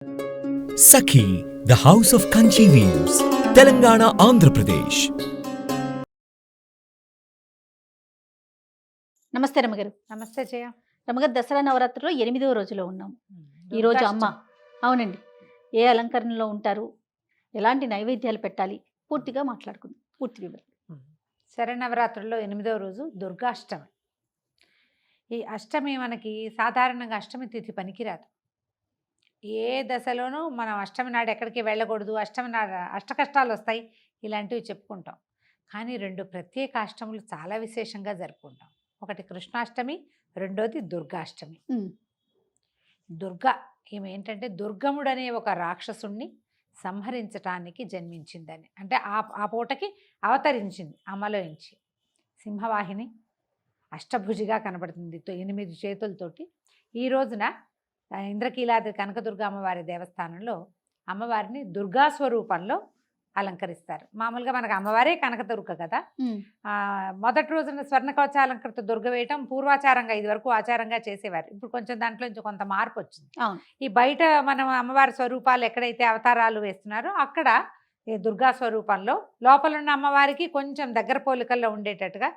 Sakhi, the House of Kanchi Weaves, Telangana, Andhra Pradesh. నమస్తే రమగారు. నమస్తే జయ. రమగారు, దసరా నవరాత్రిలో 8వ రోజులో ఉన్నాం. ఈరోజు అమ్మ, అవునండి, ఏ అలంకరణలో ఉంటారు, ఎలాంటి నైవేద్యాలు పెట్టాలి, పూర్తిగా మాట్లాడుకుందాం. పూర్తి వివరణ. శరన్నవరాత్రుల్లో 8వ రోజు దుర్గాష్టమి. ఈ అష్టమి మనకి సాధారణంగా అష్టమి తిథి పనికిరాదు. ఏ దశలోనూ మనం అష్టమి నాడు ఎక్కడికి వెళ్ళకూడదు, అష్టమి నాడు అష్టకష్టాలు వస్తాయి, ఇలాంటివి చెప్పుకుంటాం. కానీ 2 ప్రత్యేక అష్టములు చాలా విశేషంగా జరుపుకుంటాం. ఒకటి కృష్ణాష్టమి, రెండోది దుర్గాష్టమి. దుర్గా ఈమె ఏంటంటే దుర్గముడు అనే ఒక రాక్షసుణ్ణి సంహరించటానికి జన్మించిందని, అంటే ఆ పూటకి అవతరించింది అమ్మలోంచి. సింహవాహిని అష్టభుజిగా కనబడుతుంది 8 చేతులతోటి. ఈ రోజున ఇంద్రకీలాద్రి కనకదుర్గ అమ్మవారి దేవస్థానంలో అమ్మవారిని దుర్గా స్వరూపంలో అలంకరిస్తారు. మామూలుగా మనకు అమ్మవారే కనకదుర్గ కదా. మొదటి రోజున స్వర్ణ కవచాలంకృత దుర్గ వేయటం పూర్వాచారంగా, ఇది వరకు ఆచారంగా చేసేవారు. ఇప్పుడు కొంచెం దాంట్లో నుంచి కొంత మార్పు వచ్చింది. ఈ బయట మనం అమ్మవారి స్వరూపాలు ఎక్కడైతే అవతారాలు వేస్తున్నారో అక్కడ ఈ దుర్గా స్వరూపంలో లోపలున్న అమ్మవారికి కొంచెం దగ్గర పోలికల్లో ఉండేటట్టుగా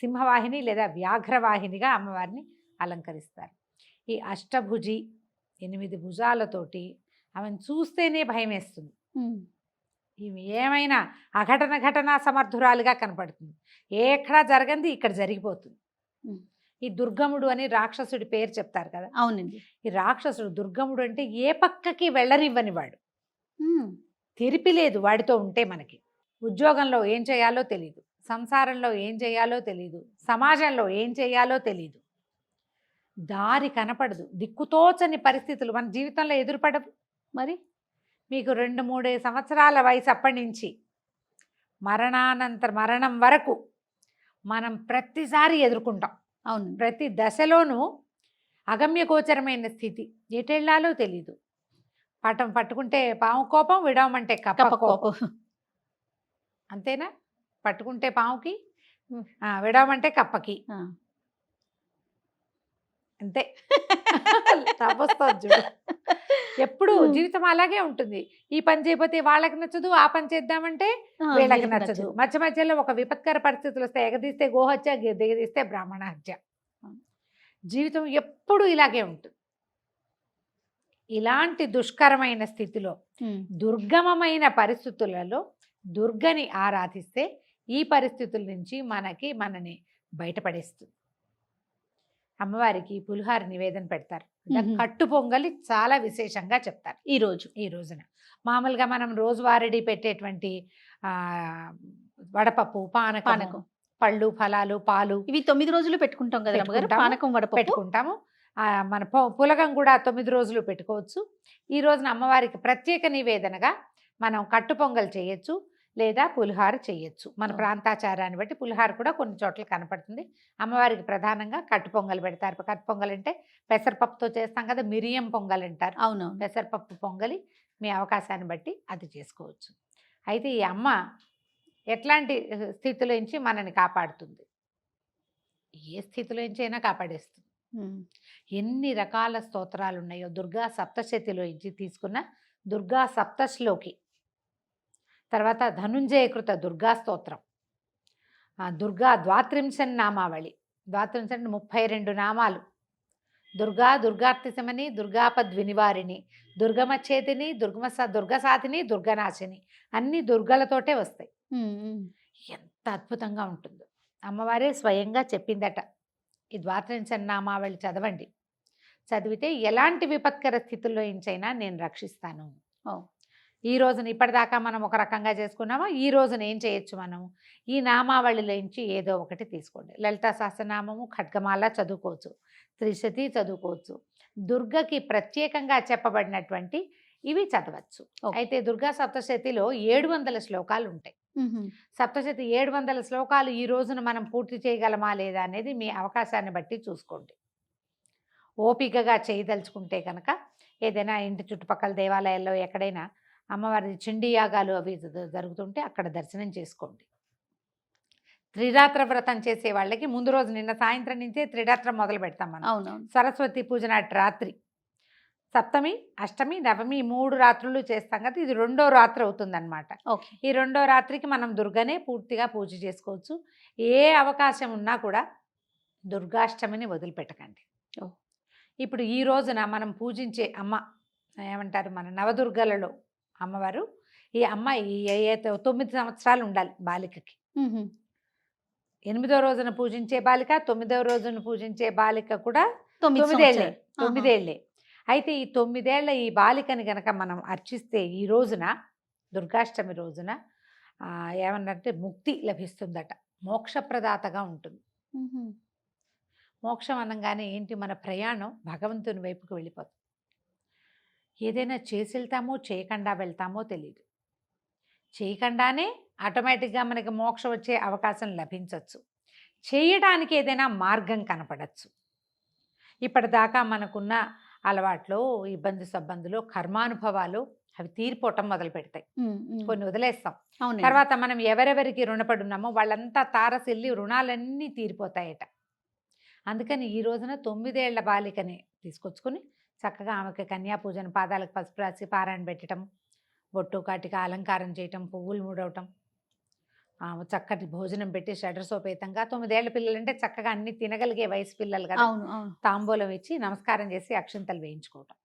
సింహవాహిని లేదా వ్యాఘ్రవాహినిగా అమ్మవారిని అలంకరిస్తారు. ఈ అష్టభుజి 8 భుజాలతోటి ఆమెను చూస్తేనే భయం వేస్తుంది. ఇవి ఏమైనా ఘటనా సమర్థురాలుగా కనపడుతుంది. ఎక్కడా జరగంది ఇక్కడ జరిగిపోతుంది. ఈ దుర్గముడు అని రాక్షసుడి పేరు చెప్తారు కదా. అవునండి. ఈ రాక్షసుడు దుర్గముడు అంటే ఏ పక్కకి వెళ్ళనివ్వని వాడు. తెరిపి లేదు వాడితో ఉంటే. మనకి ఉద్యోగంలో ఏం చేయాలో తెలీదు, సంసారంలో ఏం చేయాలో తెలీదు, సమాజంలో ఏం చేయాలో తెలీదు, దారి కనపడదు, దిక్కుతోచని పరిస్థితులు మన జీవితంలో ఎదురుపడవు. మరి మీకు 2-3 సంవత్సరాల వయసు అప్పటి నుంచి మరణం వరకు మనం ప్రతిసారి ఎదుర్కొంటాం. అవును. ప్రతి ప్రతి దశలోనూ అగమ్యగోచరమైన స్థితి, ఎటెళ్లాలో తెలీదు. పట్టుకుంటే పాము కోపం, విడవమంటే కప్ప కోపం. అంతేనా? పట్టుకుంటే పాముకి, విడవమంటే కప్పకి. అంతే. తప్పొస్తుంది చూడు. ఎప్పుడు జీవితం అలాగే ఉంటుంది. ఈ పని చేయకపోతే వాళ్ళకి నచ్చదు, ఆ పని చేద్దామంటే వీళ్ళకి నచ్చదు. మధ్యలో ఒక విపత్కర పరిస్థితులు వస్తాయి. ఎగదీస్తే గోహత్య, దిగదీస్తే బ్రాహ్మణ హత్య. జీవితం ఎప్పుడు ఇలాగే ఉంటుంది. ఇలాంటి దుష్కరమైన స్థితిలో, దుర్గమమైన పరిస్థితులలో దుర్గని ఆరాధిస్తే ఈ పరిస్థితుల నుంచి మనని బయటపడేస్తుంది. అమ్మవారికి పులిహార నివేదన పెడతారు. కట్టు పొంగలి చాలా విశేషంగా చెప్తారు ఈ రోజున. మామూలుగా మనం రోజువారీ పెట్టేటువంటి వడపప్పు, పానకం, పళ్ళు, ఫలాలు, పాలు, ఇవి 9 రోజులు పెట్టుకుంటాం కదా. పానకం, వడపప్పు పెట్టుకుంటాము. మన పులగం కూడా 9 రోజులు పెట్టుకోవచ్చు. ఈ రోజున అమ్మవారికి ప్రత్యేక నివేదనగా మనం కట్టు పొంగల్ చేయొచ్చు, లేదా పులిహార చేయొచ్చు. మన ప్రాంతాచారాన్ని బట్టి పులిహార కూడా కొన్ని చోట్ల కనపడుతుంది. అమ్మవారికి ప్రధానంగా కట్టు పొంగల్ పెడతారు. కట్టు పొంగల్ అంటే పెసరపప్పుతో చేస్తాం కదా, మిరియం పొంగల్ అంటారు. అవును. పెసరపప్పు పొంగలి మీ అవకాశాన్ని బట్టి అది చేసుకోవచ్చు. అయితే ఈ అమ్మ ఎట్లాంటి స్థితిలో నుంచి మనని కాపాడుతుంది? ఏ స్థితిలో నుంచి అయినా కాపాడేస్తుంది. ఎన్ని రకాల స్తోత్రాలు ఉన్నాయో. దుర్గా సప్తశతిలో నుంచి తీసుకున్న దుర్గా సప్తశ్లోకి, తర్వాత ధనుంజయకృత దుర్గా స్తోత్రం, దుర్గా ద్వాత్రింశన్ నామావళి, 32 నామాలు. దుర్గార్తిశమని, దుర్గాపద్వినివారిణి, దుర్గమచ్చేతిని, దుర్గసాధిని, దుర్గనాశిని, అన్ని దుర్గలతోటే వస్తాయి. ఎంత అద్భుతంగా ఉంటుందో. అమ్మవారే స్వయంగా చెప్పిందట, ఈ ద్వాత్రింశన్ నామావళి చదవండి, చదివితే ఎలాంటి విపత్కర స్థితుల్లో నుంచైనా నేను రక్షిస్తాను. ఈ రోజున ఇప్పటిదాకా మనం ఒక రకంగా చేసుకున్నామా, ఈ రోజున ఏం చేయొచ్చు? మనం ఈ నామావళిలోంచి ఏదో ఒకటి తీసుకోండి. లలితా సహస్రనామము, ఖడ్గమాల చదువుకోవచ్చు, త్రిశతి చదువుకోవచ్చు. దుర్గకి ప్రత్యేకంగా చెప్పబడినటువంటి ఇవి చదవచ్చు. అయితే దుర్గా సప్తశతిలో 700 శ్లోకాలు ఉంటాయి. సప్తశతి 700 శ్లోకాలు ఈ రోజున మనం పూర్తి చేయగలమా లేదా అనేది మీ అవకాశాన్ని బట్టి చూసుకోండి. ఓపికగా చేయదలుచుకుంటే కనుక ఏదైనా ఇంటి చుట్టుపక్కల దేవాలయాల్లో ఎక్కడైనా అమ్మవారి చండీ యాగాలు అవి జరుగుతుంటే అక్కడ దర్శనం చేసుకోండి. త్రిరాత్ర వ్రతం చేసే వాళ్ళకి ముందు రోజు, నిన్న సాయంత్రం నుంచే త్రిరాత్రం మొదలు పెడతాం మనం. అవునవును. సరస్వతి పూజ నాటి రాత్రి సప్తమి, అష్టమి, నవమి 3 రాత్రులు చేస్తాం కదా, ఇది 2వ రాత్రి అవుతుందన్నమాట. ఓకే. ఈ 2వ రాత్రికి మనం దుర్గనే పూర్తిగా పూజ చేసుకోవచ్చు. ఏ అవకాశం ఉన్నా కూడా దుర్గాష్టమిని వదిలిపెట్టకండి. ఓ. ఇప్పుడు ఈ రోజున మనం పూజించే అమ్మ ఏమంటారు, మన నవదుర్గలలో అమ్మవారు, ఈ అమ్మ 9 సంవత్సరాలు ఉండాలి బాలికకి. 8వ రోజున పూజించే బాలిక, 9వ రోజున పూజించే బాలిక కూడా 9 ఏళ్ళే. అయితే ఈ 9 ఏళ్ల ఈ బాలికని గనక మనం అర్చిస్తే ఈ రోజున దుర్గాష్టమి రోజున ఏమన్నంటే ముక్తి లభిస్తుందట, మోక్షప్రదాతగా ఉంటుంది. మోక్షం అనగానే ఏంటి, మన ప్రయాణం భగవంతుని వైపుకు వెళ్ళిపోతుంది. ఏదైనా చేసి వెళ్తామో చేయకుండా వెళ్తామో తెలియదు. చేయకుండానే ఆటోమేటిక్గా మనకి మోక్షం వచ్చే అవకాశం లభించవచ్చు. చేయడానికి ఏదైనా మార్గం కనపడచ్చు. ఇప్పటిదాకా మనకున్న అలవాట్లు, ఇబ్బంది సబ్బందులు, కర్మానుభవాలు అవి తీరిపోవటం మొదలు పెడతాయి. కొన్ని వదిలేస్తాం. తర్వాత మనం ఎవరెవరికి రుణపడి ఉన్నామో వాళ్ళంతా తారసిల్లి రుణాలన్నీ తీరిపోతాయట. అందుకని ఈ రోజున 9 ఏళ్ల బాలికని తీసుకొచ్చుకొని చక్కగా ఆమెకి కన్యాపూజన, పాదాలకు పసుపు రాసి పారాయణ పెట్టడం, బొట్టు కాటిక అలంకారం చేయటం, పువ్వులు ముడవటం, చక్కటి భోజనం పెట్టి షడ్రసోపేతంగా 9 ఏళ్ల పిల్లలంటే చక్కగా అన్ని తినగలిగే వయసు పిల్లలు కదా, తాంబూలం ఇచ్చి నమస్కారం చేసి అక్షింతలు వేయించుకోవటం.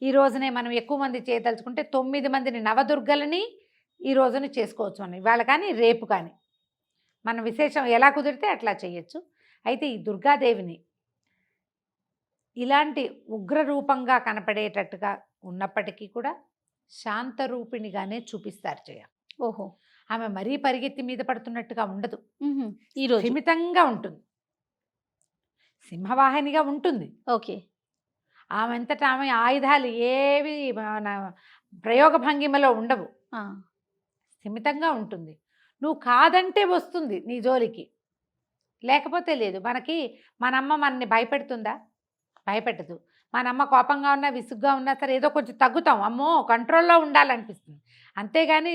ఈ రోజునే మనం ఎక్కువ మంది చేయదలుచుకుంటే 9 మందిని నవదుర్గలని ఈ రోజున చేసుకోవచ్చు. మనం ఇవాళ కానీ రేపు కానీ మన విశేషం ఎలా కుదిరితే అట్లా చేయొచ్చు. అయితే ఈ దుర్గాదేవిని ఇలాంటి ఉగ్ర రూపంగా కనపడేటట్టుగా ఉన్నప్పటికీ కూడా శాంతరూపిణిగానే చూపిస్తారు జయ. ఓహో. ఆమె మరీ పరిగెత్తి మీద పడుతున్నట్టుగా ఉండదు. ఈరోజు స్థిమితంగా ఉంటుంది, సింహవాహినిగా ఉంటుంది. ఓకే. ఆమె అంతటా ఆమె ఆయుధాలు ఏవి మన ప్రయోగ భంగిమలో ఉండవు, స్థిమితంగా ఉంటుంది. నువ్వు కాదంటే వస్తుంది నీ జోలికి, లేకపోతే లేదు. మనమ్మ మనని భయపెడుతుందా? భయపెట్టదు. మనమ్మ కోపంగా ఉన్నా, విసుగ్గా ఉన్నా సరే ఏదో కొంచెం తగ్గుతాం, అమ్మో కంట్రోల్లో ఉండాలనిపిస్తుంది. అంతేగాని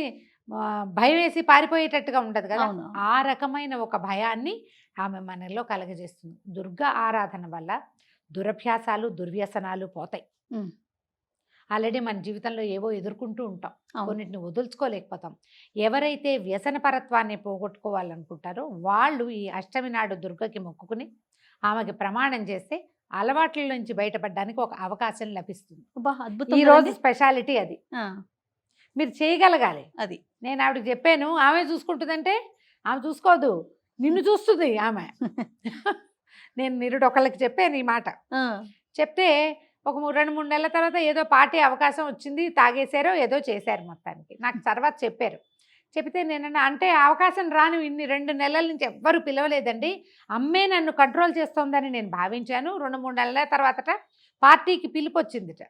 భయం వేసి పారిపోయేటట్టుగా ఉండదు కదా. ఆ రకమైన ఒక భయాన్ని ఆమె మనలో కలగజేస్తుంది. దుర్గా ఆరాధన వల్ల దురభ్యాసాలు, దుర్వ్యసనాలు పోతాయి. ఆల్రెడీ మన జీవితంలో ఏవో ఎదుర్కొంటూ ఉంటాం, కొన్నిటిని వదులుచుకోలేకపోతాం. ఎవరైతే వ్యసనపరత్వాన్ని పోగొట్టుకోవాలనుకుంటారో వాళ్ళు ఈ అష్టమి నాడు దుర్గకి మొక్కుకుని ఆమెకి ప్రమాణం చేస్తే అలవాట్ల నుంచి బయటపడడానికి ఒక అవకాశం లభిస్తుంది. ఈ రోజు స్పెషాలిటీ అది. మీరు చేయగలగాలి. అది నేను ఆవిడకి చెప్పాను, ఆమె చూసుకుంటుందంటే ఆమె చూసుకోదు, నిన్ను చూస్తుంది ఆమె. నేను నిరుడొకళ్ళకి చెప్పాను ఈ మాట. చెప్తే ఒక 2-3 నెలల తర్వాత ఏదో పార్టీ అవకాశం వచ్చింది, తాగేశారో ఏదో చేశారు. మొత్తానికి నాకు తర్వాత చెప్పారు. చెప్తే నేను అంటే అవకాశం రాను, ఇన్ని 2 నెలల నుంచి ఎవ్వరు పిలవలేదండి, అమ్మే నన్ను కంట్రోల్ చేస్తోందని నేను భావించాను. 2-3 నెలల తర్వాత పార్టీకి పిలుపు వచ్చిందిట.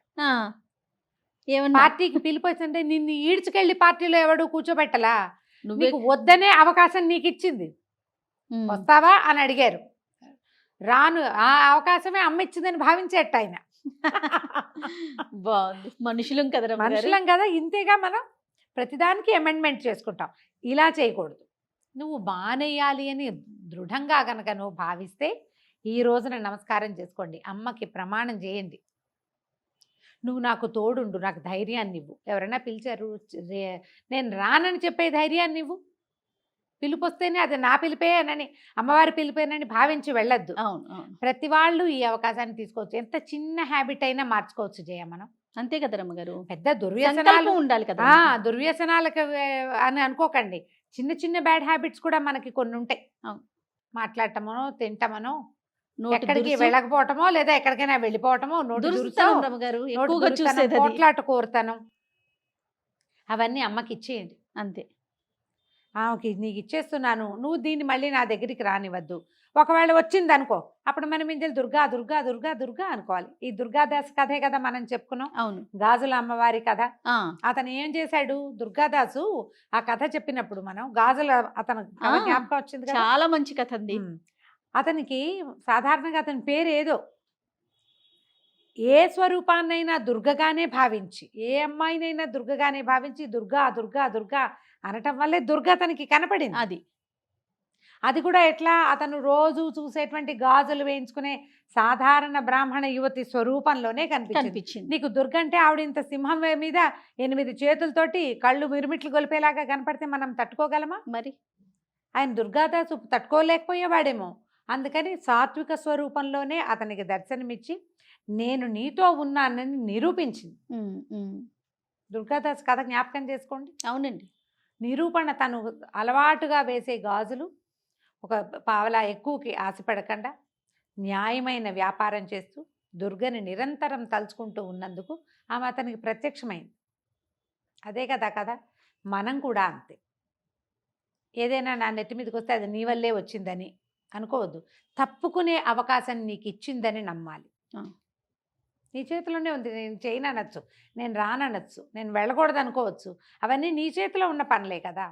పార్టీకి పిలుపు వచ్చిందంటే నిన్ను ఈడ్చుకెళ్ళి పార్టీలో ఎవడు కూర్చోబెట్టలా, నీకు వద్దనే అవకాశం నీకు ఇచ్చింది, వస్తావా అని అడిగారు. రాను, ఆ అవకాశమే అమ్మ ఇచ్చిందని భావించేట ఆయన. బాగుంది. మనుషులం కదా, ఇంతేగా మనం ప్రతిదానికి అమెండ్మెంట్ చేసుకుంటాం. ఇలా చేయకూడదు. నువ్వు మానేయాలి అని దృఢంగా కనుక నువ్వు భావిస్తే ఈ రోజున నమస్కారం చేసుకోండి, అమ్మకి ప్రమాణం చేయండి. నువ్వు నాకు తోడుండు, నాకు ధైర్యాన్ని ఇవ్వు. ఎవరైనా పిలిచారు, నేను రానని చెప్పే ధైర్యాన్ని ఇవ్వు. పిలుపు వస్తేనే అది నా పిలిపేనని, అమ్మవారి పిలిపేనని భావించి వెళ్ళొద్దు. ప్రతి వాళ్ళు ఈ అవకాశాన్ని తీసుకోవచ్చు. ఎంత చిన్న హ్యాబిట్ అయినా మార్చుకోవచ్చు జయ మనం. అంతే కదా రమ్మగారు. పెద్ద దుర్వ్యసనాలు ఉండాలి కదా, దుర్వ్యసనాలకు అని అనుకోకండి. చిన్న చిన్న బ్యాడ్ హ్యాబిట్స్ కూడా మనకి కొన్ని ఉంటాయి. మాట్లాడటమో, తింటమనో, ఎక్కడికి వెళ్ళకపోవటమో, లేదా ఎక్కడికైనా వెళ్ళిపోవటమో, కోట్లాట కోరుతాను, అవన్నీ అమ్మకి ఇచ్చేయండి. అంతే. ఆమెకి నీకు ఇచ్చేస్తున్నాను, నువ్వు దీన్ని మళ్ళీ నా దగ్గరికి రానివద్దు. ఒకవేళ వచ్చింది అనుకో, అప్పుడు మనం ఇంజలు దుర్గా దుర్గా దుర్గా దుర్గా అనుకోవాలి. ఈ దుర్గాదాస్ కథే కదా మనం చెప్పుకున్నాం. అవును, గాజుల అమ్మవారి కథ. అతను ఏం చేశాడు, దుర్గాదాసు ఆ కథ చెప్పినప్పుడు మనం గాజుల అతను జ్ఞాపకం వచ్చింది. చాలా మంచి కథ అండి. అతనికి సాధారణంగా అతని పేరు ఏదో, ఏ స్వరూపాన్నైనా దుర్గగానే భావించి, ఏ అమ్మాయినైనా దుర్గగానే భావించి దుర్గా దుర్గా దుర్గా అనటం వల్లే దుర్గా తనకి కనపడింది. అది అది కూడా ఎట్లా, అతను రోజు చూసేటువంటి గాజులు వేయించుకునే సాధారణ బ్రాహ్మణ యువతి స్వరూపంలోనే కనిపించింది. నీకు దుర్గ అంటే ఆవిడ ఇంత సింహం మీద 8 చేతులతోటి కళ్ళు మిరుమిట్లు గొలిపేలాగా కనపడితే మనం తట్టుకోగలమా? మరి ఆయన దుర్గాదాసు తట్టుకోలేకపోయేవాడేమో. అందుకని సాత్విక స్వరూపంలోనే అతనికి దర్శనమిచ్చి నేను నీతో ఉన్నానని నిరూపించింది. దుర్గాదాస్ కథ జ్ఞాపకం చేసుకోండి. అవునండి. నిరూపణ తను అలవాటుగా వేసే గాజులు ఒక పావలా ఎక్కువకి ఆశపడకుండా న్యాయమైన వ్యాపారం చేస్తూ దుర్గని నిరంతరం తలుచుకుంటూ ఉన్నందుకు ఆమె అతనికి ప్రత్యక్షమైంది. అదే కదా కదా, మనం కూడా అంతే. ఏదైనా నా నెత్తి మీదకి వస్తే అది నీ వల్లే వచ్చిందని అనుకోవద్దు. తప్పుకునే అవకాశం నీకు ఇచ్చిందని నమ్మాలి. నీ చేతిలోనే ఉంది. నేను చేయననొచ్చు, నేను రాననొచ్చు, నేను వెళ్ళకూడదు అనుకోవచ్చు. అవన్నీ నీ చేతిలో ఉన్న పనులే కదా.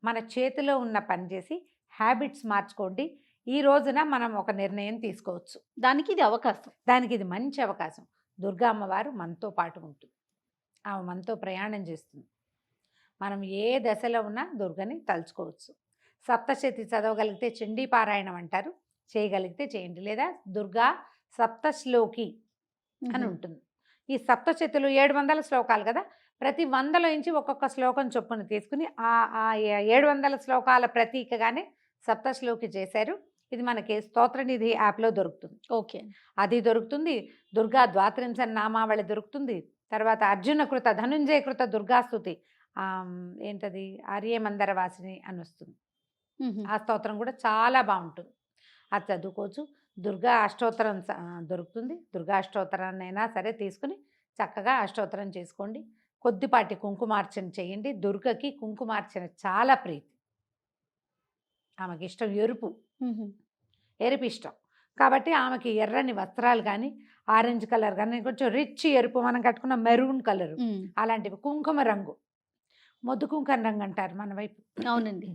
మన చేతిలో ఉన్న పని చేసి హ్యాబిట్స్ మార్చుకోండి. ఈ రోజున మనం ఒక నిర్ణయం తీసుకోవచ్చు. దానికి ఇది అవకాశం. దానికి ఇది మంచి అవకాశం. దుర్గా అమ్మవారు మనతో పాటు ఉంటుంది. ఆమె మనతో ప్రయాణం చేస్తుంది. మనం ఏ దశలో ఉన్నా దుర్గని తలుచుకోవచ్చు. సప్తశతి చదవగలిగితే చండీ పారాయణం అంటారు, చేయగలిగితే చేయండి. లేదా దుర్గా సప్తశ్లోకి అని ఉంటుంది. ఈ సప్తశతులు 700 శ్లోకాలు కదా. ప్రతి 100లో నుంచి ఒక్కొక్క శ్లోకం చొప్పున తీసుకుని ఆ 700 శ్లోకాల ప్రతీకగానే సప్తశ్లోకి చేశారు. ఇది మనకి స్తోత్రనిధి యాప్లో దొరుకుతుంది. ఓకే, అది దొరుకుతుంది. దుర్గా ద్వాత్రింశ నామావళి దొరుకుతుంది. తర్వాత అర్జున కృత ధనుంజయ కృత దుర్గాస్తుతి ఏంటది ఆర్య మందర వాసిని అని వస్తుంది. ఆ స్తోత్రం కూడా చాలా బాగుంటుంది. అది చదువుకోవచ్చు. దుర్గా అష్టోత్తరం దొరుకుతుంది. దుర్గా అష్టోత్తరాన్నైనా సరే తీసుకుని చక్కగా అష్టోత్తరం చేసుకోండి. కొద్దిపాటి కుంకుమార్చన చేయండి. దుర్గకి కుంకుమార్చన చాలా ప్రీతి. ఆమెకి ఇష్టం ఎరుపు ఇష్టం కాబట్టి ఆమెకి ఎర్రని వస్త్రాలు కానీ ఆరెంజ్ కలర్ కానీ కొంచెం రిచ్ ఎరుపు, మనం కట్టుకున్న మెరూన్ కలరు అలాంటివి, కుంకుమ రంగు, మొద్దు కుంకుమ రంగు అంటారు మన వైపు. అవునండి.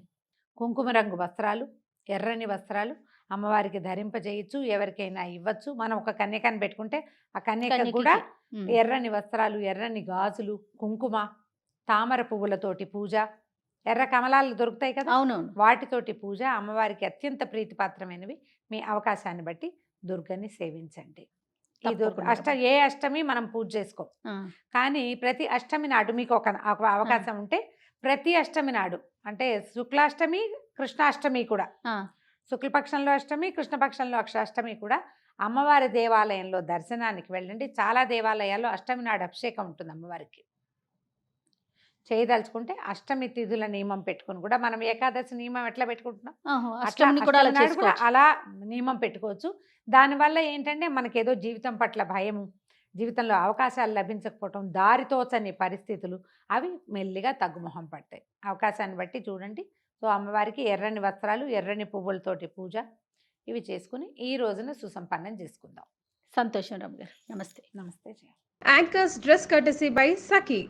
కుంకుమ రంగు వస్త్రాలు, ఎర్రని వస్త్రాలు అమ్మవారికి ధరింపజేయచ్చు, ఎవరికైనా ఇవ్వచ్చు. మనం ఒక కన్యకని పెట్టుకుంటే ఆ కన్యక కూడా ఎర్రని వస్త్రాలు, ఎర్రని గాజులు, కుంకుమ, తామర పువ్వులతోటి పూజ, ఎర్ర కమలాలు దొరుకుతాయి కదా, అవునవును, వాటితోటి పూజ అమ్మవారికి అత్యంత ప్రీతిపాత్రమైనవి. మీ అవకాశాన్ని బట్టి దుర్గని సేవించండి. ఈ ఏ అష్టమి మనం పూజ చేసుకోం, కానీ ప్రతి అష్టమి నాడు మీకు ఒక అవకాశం ఉంటే ప్రతి అష్టమి నాడు, అంటే శుక్లాష్టమి కృష్ణాష్టమి కూడా, శుక్లపక్షంలో అష్టమి కృష్ణపక్షంలో అష్టమి కూడా అమ్మవారి దేవాలయంలో దర్శనానికి వెళ్ళండి. చాలా దేవాలయాల్లో అష్టమి నాడు అభిషేకం ఉంటుంది అమ్మవారికి. చేయదలుచుకుంటే అష్టమి తిథుల నియమం పెట్టుకుని కూడా, మనం ఏకాదశి నియమం ఎట్లా పెట్టుకుంటున్నాం కూడా అలా నియమం పెట్టుకోవచ్చు. దానివల్ల ఏంటంటే మనకేదో జీవితం పట్ల భయము, జీవితంలో అవకాశాలు లభించకపోవటం, దారితోచని పరిస్థితులు అవి మెల్లిగా తగ్గుముఖం పడతాయి. అవకాశాన్ని బట్టి చూడండి. సో అమ్మవారికి ఎర్రని వస్త్రాలు, ఎర్రని పువ్వులతోటి పూజ ఇవి చేసుకుని ఈ రోజున సుసంపన్నం చేసుకుందాం. సంతోషం రమ్య గారు. నమస్తే. నమస్తే. Anchor's dress courtesy by Saki.